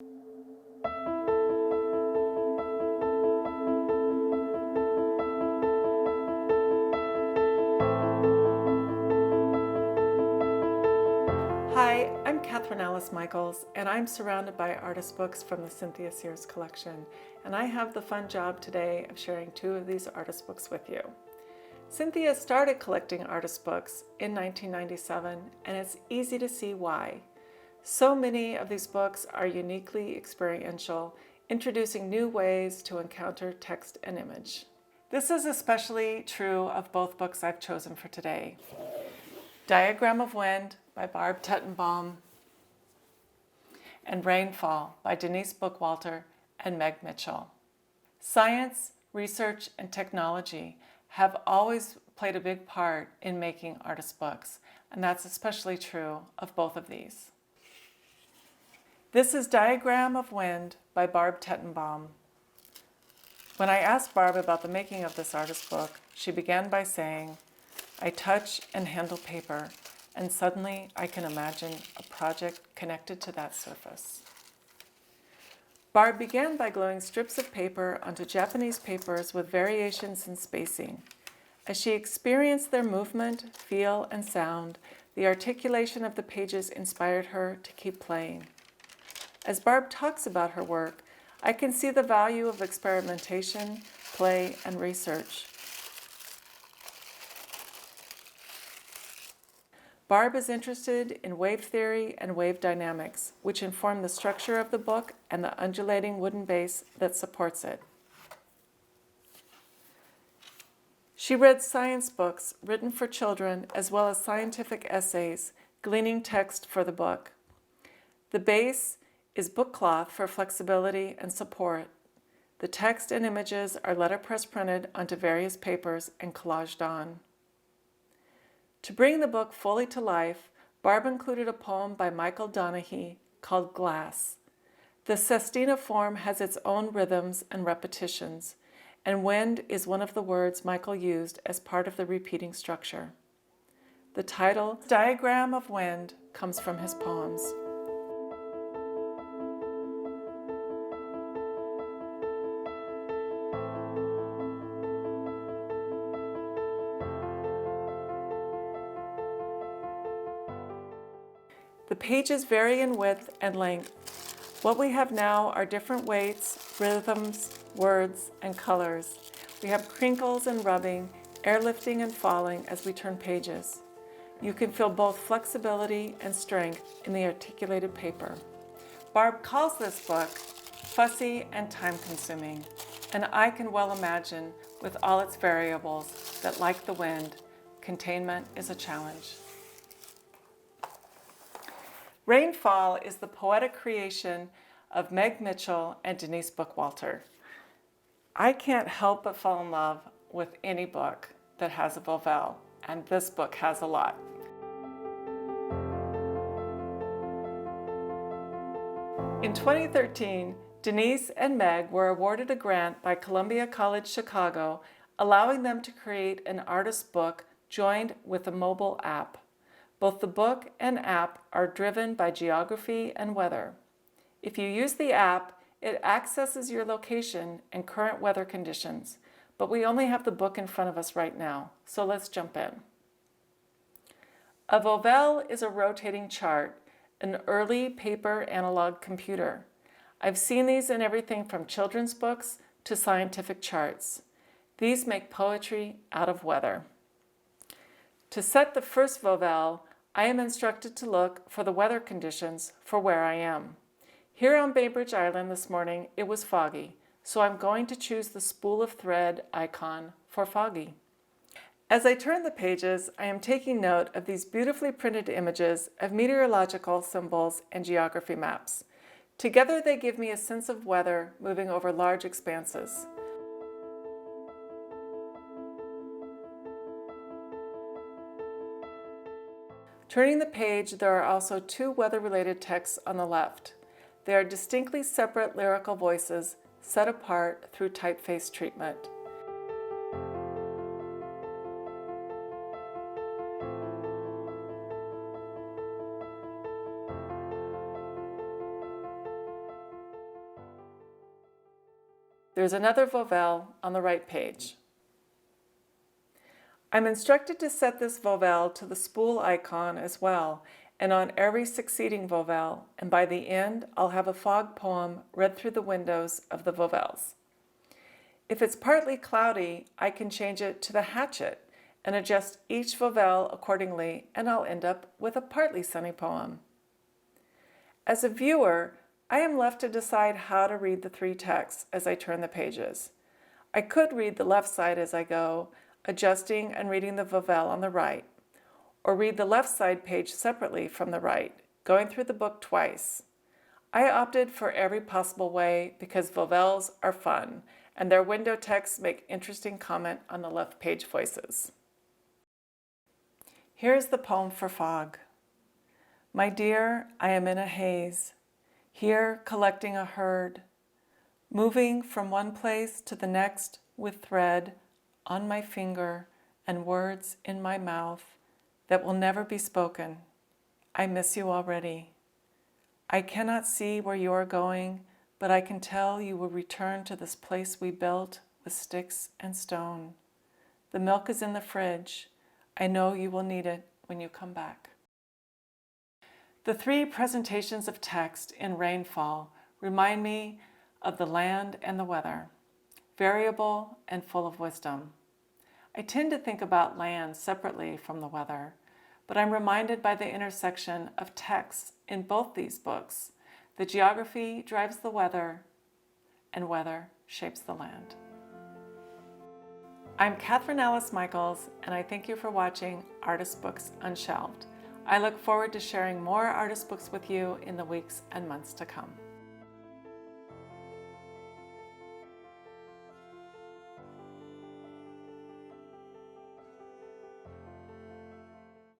Hi, I'm Catherine Alice Michaels, and I'm surrounded by artist books from the Cynthia Sears collection, and I have the fun job today of sharing 2 of these artist books with you. Cynthia started collecting artist books in 1997, and it's easy to see why. So many of these books are uniquely experiential, introducing new ways to encounter text and image. This is especially true of both books I've chosen for today. Diagram of Wind by Barb Tetenbaum and Rainfall by Denise Bookwalter and Meg Mitchell. Science, research, and technology have always played a big part in making artist books, and that's especially true of both of these. This is Diagram of Wind by Barb Tetenbaum. When I asked Barb about the making of this artist book, she began by saying, "I touch and handle paper, and suddenly I can imagine a project connected to that surface." Barb began by gluing strips of paper onto Japanese papers with variations in spacing. As she experienced their movement, feel, and sound, the articulation of the pages inspired her to keep playing. As Barb talks about her work, I can see the value of experimentation, play, and research. Barb is interested in wave theory and wave dynamics, which inform the structure of the book and the undulating wooden base that supports it. She read science books written for children as well as scientific essays, gleaning text for the book. The base is book cloth for flexibility and support. The text and images are letterpress printed onto various papers and collaged on. To bring the book fully to life, Barb included a poem by Michael Donaghy called Glass. The sestina form has its own rhythms and repetitions, and wind is one of the words Michael used as part of the repeating structure. The title, Diagram of Wind, comes from his poems. The pages vary in width and length. What we have now are different weights, rhythms, words, and colors. We have crinkles and rubbing, airlifting and falling as we turn pages. You can feel both flexibility and strength in the articulated paper. Barb calls this book fussy and time-consuming, and I can well imagine, with all its variables, that like the wind, containment is a challenge. Rainfall is the poetic creation of Meg Mitchell and Denise Bookwalter. I can't help but fall in love with any book that has a vowel, and this book has a lot. In 2013, Denise and Meg were awarded a grant by Columbia College Chicago, allowing them to create an artist book joined with a mobile app. Both the book and app are driven by geography and weather. If you use the app, it accesses your location and current weather conditions, but we only have the book in front of us right now, so let's jump in. A vowel is a rotating chart, an early paper analog computer. I've seen these in everything from children's books to scientific charts. These make poetry out of weather. To set the first vowel, I am instructed to look for the weather conditions for where I am. Here on Bainbridge Island this morning, it was foggy, so I'm going to choose the spool of thread icon for foggy. As I turn the pages, I am taking note of these beautifully printed images of meteorological symbols and geography maps. Together they give me a sense of weather moving over large expanses. Turning the page, there are also 2 weather-related texts on the left. They are distinctly separate lyrical voices set apart through typeface treatment. there's another vowel on the right page. I'm instructed to set this vowel to the spool icon as well, and on every succeeding vowel, and by the end, I'll have a fog poem read through the windows of the vowels. If it's partly cloudy, I can change it to the hatchet and adjust each vowel accordingly, and I'll end up with a partly sunny poem. As a viewer, I am left to decide how to read the three texts as I turn the pages. I could read the left side as I go, adjusting and reading the vowel on the right, or read the left side page separately from the right, going through the book twice. I opted for every possible way because vowels are fun, and their window texts make interesting comment on the left page voices. Here's the poem for fog. My dear, I am in a haze, here collecting a herd, moving from one place to the next with thread on my finger and words in my mouth that will never be spoken. I miss you already. I cannot see where you are going, but I can tell you will return to this place we built with sticks and stone. The milk is in the fridge. I know you will need it when you come back. The three presentations of text in rainfall remind me of the land and the weather, variable and full of wisdom. I tend to think about land separately from the weather, but I'm reminded by the intersection of texts in both these books. The geography drives the weather, and weather shapes the land. I'm Catherine Alice Michaels, and I thank you for watching Artist Books Unshelved. I look forward to sharing more artist books with you in the weeks and months to come.